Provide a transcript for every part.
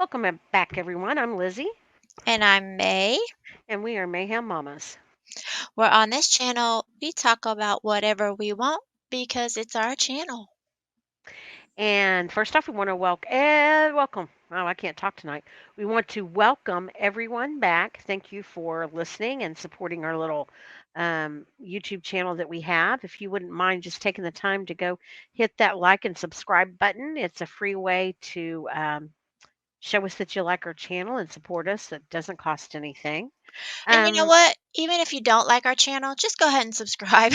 Back, everyone. I'm Lizzie, And I'm May. and we are Mayhem Mamas. We're on this channel. We talk about whatever we want because it's our channel. And first off, we want to welcome. Oh, I can't talk tonight. We want to welcome everyone back. Thank you for listening and supporting our little YouTube channel that we have. If you wouldn't mind just taking the time to go hit that like and subscribe button, it's a free way to show us that you like our channel and support us. It doesn't cost anything. And you know Um, what? Even if you don't like our channel, just go ahead and subscribe.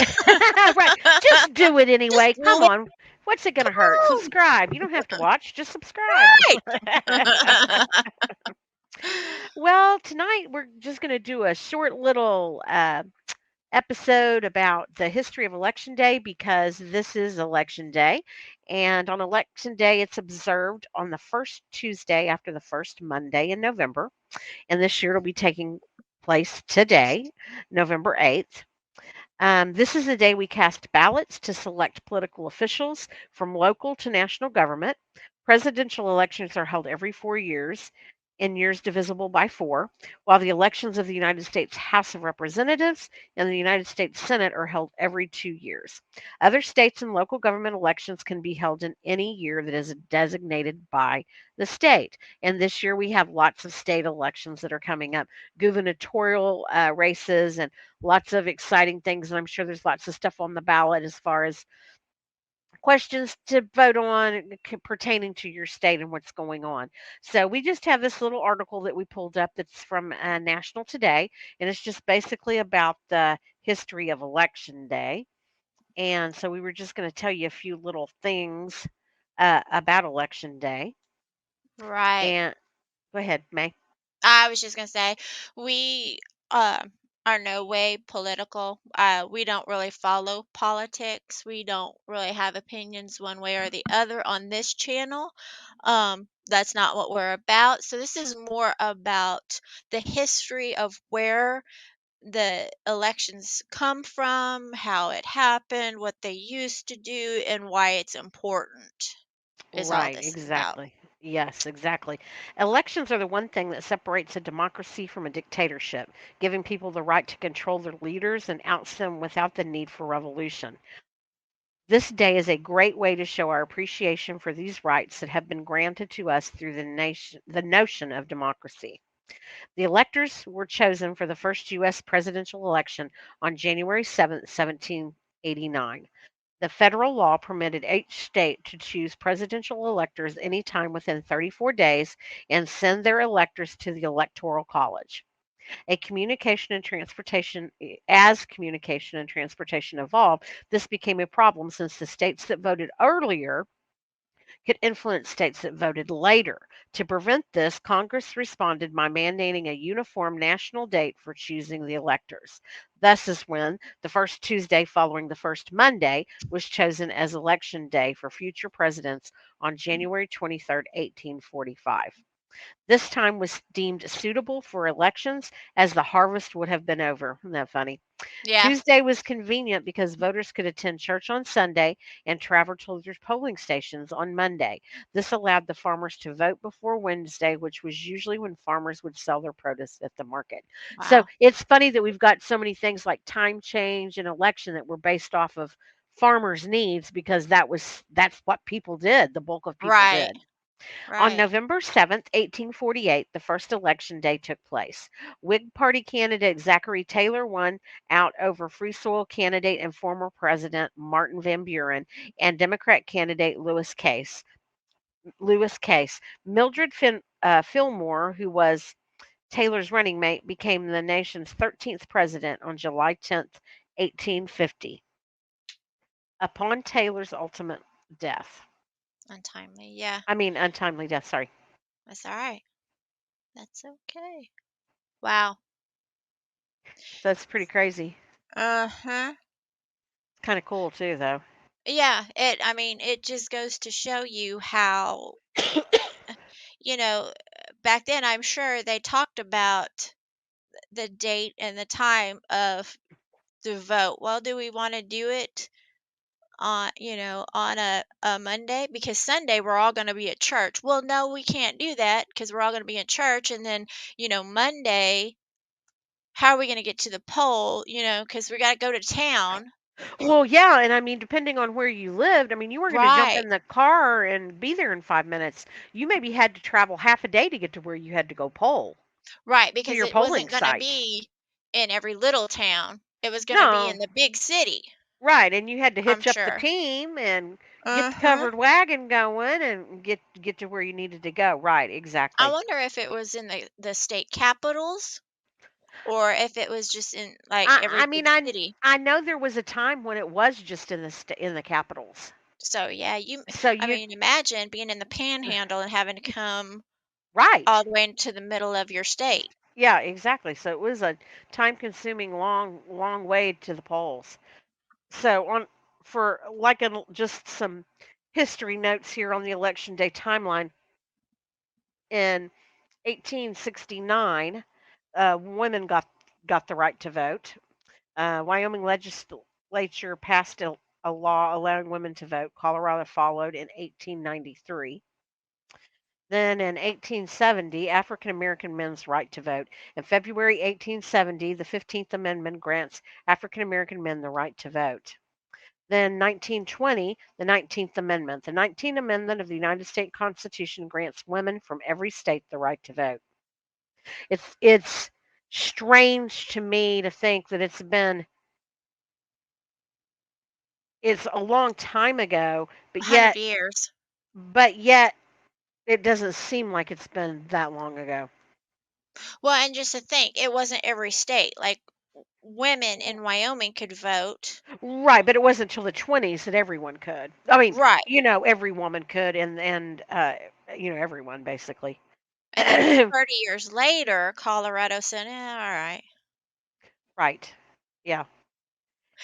Right. Just do it Just anyway. do Come it. on. What's it going to Come hurt? on. Subscribe. You don't have to watch, just subscribe. Right. Well, tonight we're just going to do a short little episode about the history of Election Day because this is Election Day. And on Election Day, it's observed on the first Tuesday after the first Monday in November. And this year it'll be taking place today, November 8th. This is the day we cast ballots to select political officials from local to national government. Presidential elections are held every 4 years, in years divisible by four, while the elections of the United States House of Representatives and the United States Senate are held every 2 years. Other states and local government elections can be held in any year that is designated by the state. And this year we have lots of state elections that are coming up, gubernatorial races, and lots of exciting things, and I'm sure there's lots of stuff on the ballot as far as questions to vote on pertaining to your state and what's going on. So we just have this little article that we pulled up that's from National Today, and it's just basically about the history of Election Day. And so we were just going to tell you a few little things about Election Day. Right. And go ahead, May. I was just gonna say we uh, are no way political. We don't really follow politics. We don't really have opinions one way or the other on this channel. That's not what we're about. So this is more about the history of where the elections come from, how it happened, what they used to do, and why it's important. Is all Right, this is about. exactly. Yes, exactly. Elections are the one thing that separates a democracy from a dictatorship, giving people the right to control their leaders and oust them without the need for revolution. This day is a great way to show our appreciation for these rights that have been granted to us through the notion of democracy. The electors were chosen for the first U.S. presidential election on January 7th, 1789. The federal law permitted each state to choose presidential electors anytime within 34 days and send their electors to the Electoral College. As communication and transportation evolved, this became a problem since the states that voted earlier could influence states that voted later. To prevent this, Congress responded by mandating a uniform national date for choosing the electors. Thus is when the first Tuesday following the first Monday was chosen as election day for future presidents on January 23rd, 1845. This time was deemed suitable for elections as the harvest would have been over. Isn't that funny? Yeah. Tuesday was convenient because voters could attend church on Sunday and travel to their polling stations on Monday. This allowed the farmers to vote before Wednesday, which was usually when farmers would sell their produce at the market. So Wow. it's funny that we've got so many things like time change and election that were based off of farmers' needs because that's what people did. The bulk of people Right. did. On Right. November 7th, 1848, the first election day took place. Whig Party candidate Zachary Taylor won out over Free Soil candidate and former President Martin Van Buren and Democrat candidate Lewis Case. Fillmore, who was Taylor's running mate, became the nation's 13th president on July 10th, 1850, upon Taylor's ultimate death. Untimely. Yeah. I mean, untimely death, sorry. That's all right. That's okay. Wow. So that's pretty crazy. Uh-huh. Kind of cool too, though. Yeah, I mean, it just goes to show you how, you know, back then I'm sure they talked about the date and the time of the vote. Well, do we want to do it on a Monday because Sunday we're all going to be at church. Well, no, we can't do that because we're all going to be in church. And then, Monday, how are we going to get to the poll? Because we got to go to town. Well, yeah, and I mean, depending on where you lived, I mean, you were going to jump Right, in the car and be there in 5 minutes. You maybe had to travel half a day to get to where you had to go poll right, to because your it polling wasn't going to site. be in every little town. It was going to be in No, the big city, right, and you had to I'm hitch up the sure. team and get the Uh-huh. covered wagon going and get to where you needed to go. Right, I exactly. wonder if it was in the state capitals or if it was just in like I every mean, big city. I know there was a time when it was just in in the capitals. So yeah, So I you mean, imagine being in the panhandle and having to come all right. the way into the middle of your state. Yeah, exactly. So it was a time-consuming, long way to the polls. So on for like just some history notes here on the election day timeline in 1869, women got the right to vote. Wyoming legislature passed a law allowing women to vote. Colorado followed in 1893. Then in 1870, African American men's right to vote. In February 1870, the 15th Amendment grants African American men the right to vote. Then 1920, the 19th Amendment. The 19th Amendment of the United States Constitution grants women from every state the right to vote. It's strange to me to think that it's a long time ago, but 100 yet years. but yet it doesn't seem like it's been that long ago. Well, and just to think, it wasn't every state. Like women in Wyoming could vote. Right, but it wasn't until the 20s that everyone could. I mean, Right. every woman could and everyone basically. And then 30 years later, Colorado said, all right. Right. Yeah.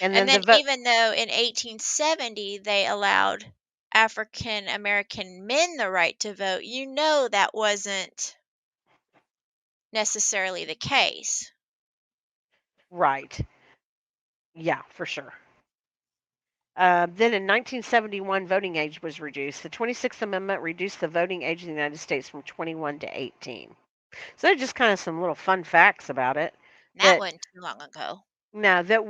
And And then the then vote even though in 1870 they allowed African American men the right to vote, that wasn't necessarily the case. right. Yeah, for sure. Then in 1971, voting age was reduced. The 26th Amendment reduced the voting age in the United States from 21 to 18. So they're just kind of some little fun facts about it That that wasn't too long ago. now that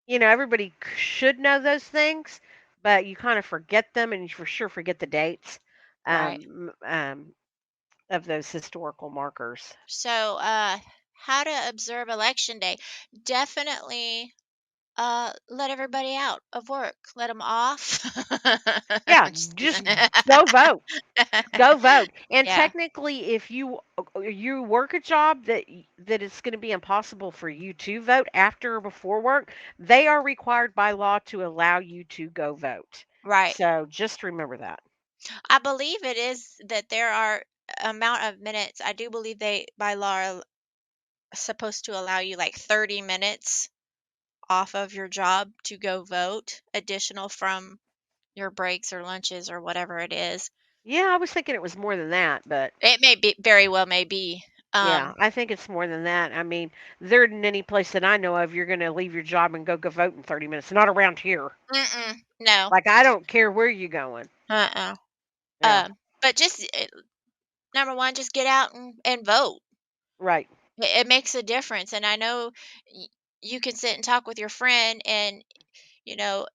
everybody should know those things, but you kind of forget them and you for sure forget the dates Right. um, um, of those historical markers. So, how to observe election day? Definitely let everybody out of work. Let them off. Yeah, Just just kidding. go vote. Go vote. And Yeah, technically, if you work a job that it's going to be impossible for you to vote after or before work, they are required by law to allow you to go vote. right. So just remember that. I believe it is that there are amount of minutes. I do believe they by law are supposed to allow you like 30 minutes off of your job to go vote, additional from your breaks or lunches or whatever it is. Yeah, I was thinking it was more than that, but It may be very well may be. yeah, I think it's more than that. I mean, there isn't any place that I know of you're going to leave your job and go vote in 30 minutes. Not around here. Mm-mm, no. Like I don't care where you're going. Uh-uh. Yeah, But just number one, just get out and vote. right. It makes a difference. And I know you can sit and talk with your friend, and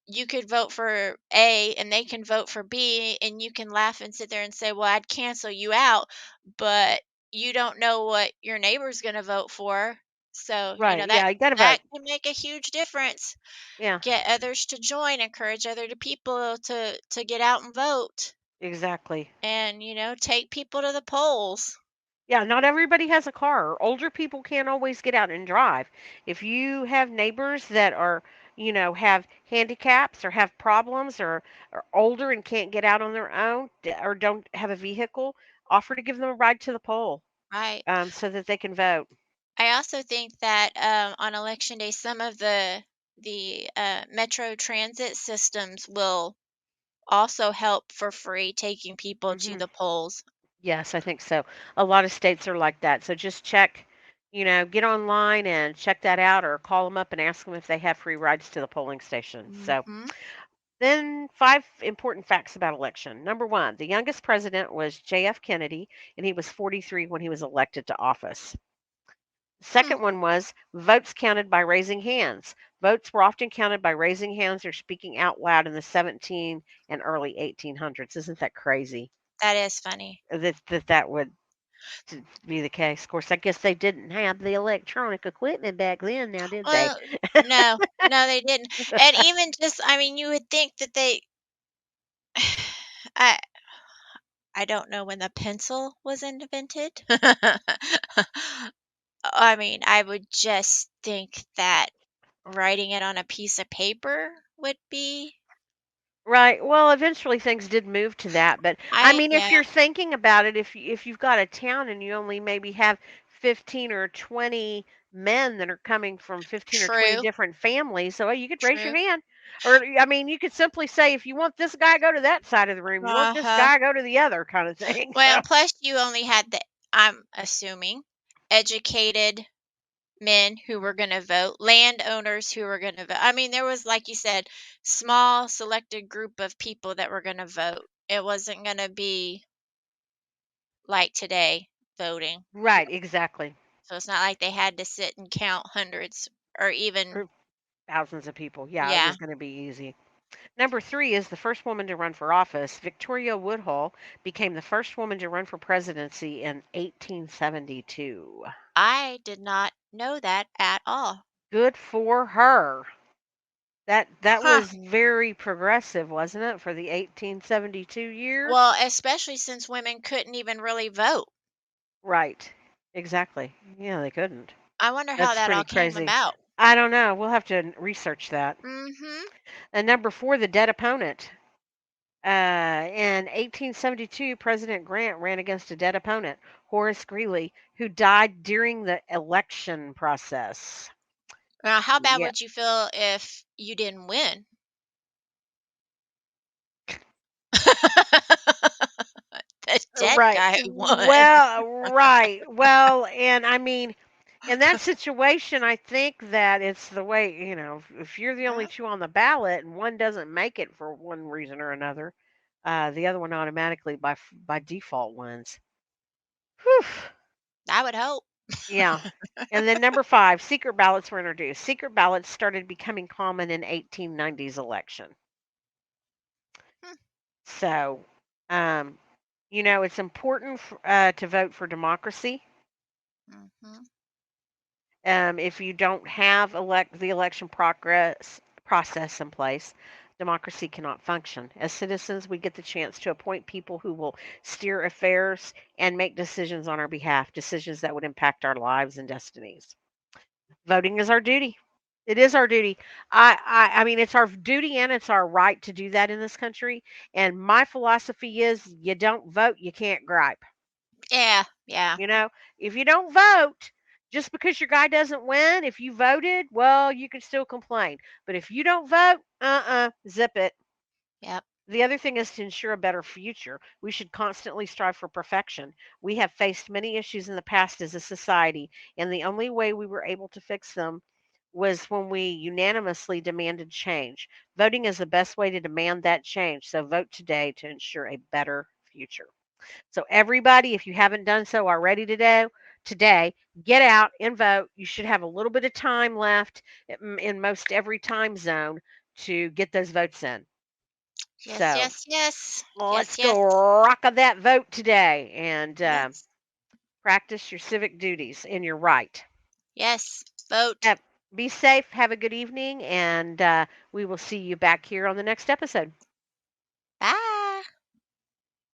you could vote for A and they can vote for B, and you can laugh and sit there and say, "Well, I'd cancel you out," but you don't know what your neighbor's going to vote for. So, Right. that Yeah, you got to vote. that can make a huge difference. Yeah, Get others to join, encourage other people to get out and vote, exactly. and take people to the polls. Yeah, not everybody has a car. Older people can't always get out and drive. If you have neighbors that have handicaps or have problems or are older and can't get out on their own or don't have a vehicle, offer to give them a ride to the poll Right. so that they can vote. I also think that on election day, some of the metro transit systems will also help for free taking people to Hmm. the polls. Yes, I think so. A lot of states are like that. So just check, get online and check that out or call them up and ask them if they have free rides to the polling station. So Mhm. Then, five important facts about election. Number one, the youngest president was J.F. Kennedy, and he was 43 when he was elected to office. Hmm, Second one was votes counted by raising hands. Votes were often counted by raising hands or speaking out loud in the 17 and early 1800s. Isn't that crazy that is funny. that would be the case? Of course, I guess they didn't have the electronic equipment back then, now did they? Well, no, no, they didn't. And even just, I mean, you would think that they, I, I don't know when the pencil was invented. I mean, I would just think that writing it on a piece of paper would be, Right. Well, eventually things did move to that, but I mean, if yeah, you're thinking about it, if you've got a town and you only maybe have 15 or 20 men that are coming from 15 or 20 true, different families, so you could raise your true. hand. Or I mean, you could simply say if you want this guy go to that side of the room, you want this Uh-huh. guy go to the other kind of thing. Well, So, and plus you only had the, I'm assuming, educated men who were going to vote, landowners who were going to vote. I mean, there was, like you said, small selected group of people that were going to vote. It wasn't going to be like today voting. right, exactly. So it's not like they had to sit and count hundreds or even, Or thousands of people. Yeah, it yeah. was going to be easy. Number three is the first woman to run for office. Victoria Woodhull became the first woman to run for presidency in 1872. I did not know that at all. Good for her. That Huh. was very progressive, wasn't it, for the 1872 year? Well, especially since women couldn't even really vote. Right. Exactly. Yeah, they couldn't. I wonder how That's that pretty all came crazy. about. I don't know. We'll have to research that. Mhm. And number four, the dead opponent. In 1872, President Grant ran against a dead opponent, Horace Greeley, who died during the election process. Now, how bad Yeah, would you feel if you didn't win? The dead right. guy won. Well, right. Well, and I mean, in that situation, I think that it's the way, if you're the only Yep. two on the ballot and one doesn't make it for one reason or another, the other one automatically by default wins. Whew. I would hope. Yeah. And then number 5, secret ballots were introduced. Secret ballots started becoming common in 1890s election. Hmm. So, um, it's important to vote for democracy. Mhm. If you don't have the election progress process in place, democracy cannot function. As citizens, we get the chance to appoint people who will steer affairs and make decisions on our behalf, decisions that would impact our lives and destinies. Voting is our duty. It is our duty. I mean, it's our duty and it's our right to do that in this country. And my philosophy is, you don't vote, you can't gripe. Yeah, yeah, You know, if you don't vote, just because your guy doesn't win, if you voted, well, you can still complain. But if you don't vote, zip it. yep. The other thing is to ensure a better future. We should constantly strive for perfection. We have faced many issues in the past as a society, and the only way we were able to fix them was when we unanimously demanded change. Voting is the best way to demand that change. So vote today to ensure a better future. So everybody, if you haven't done so already today, get out and vote. You should have a little bit of time left in most every time zone to get those votes in. Yes, So yes, yes. let's Yes, go yes. rock of that vote today and Yes. practice your civic duties and your right. Yes. Vote. Have, be safe. Have a good evening, and we will see you back here on the next episode.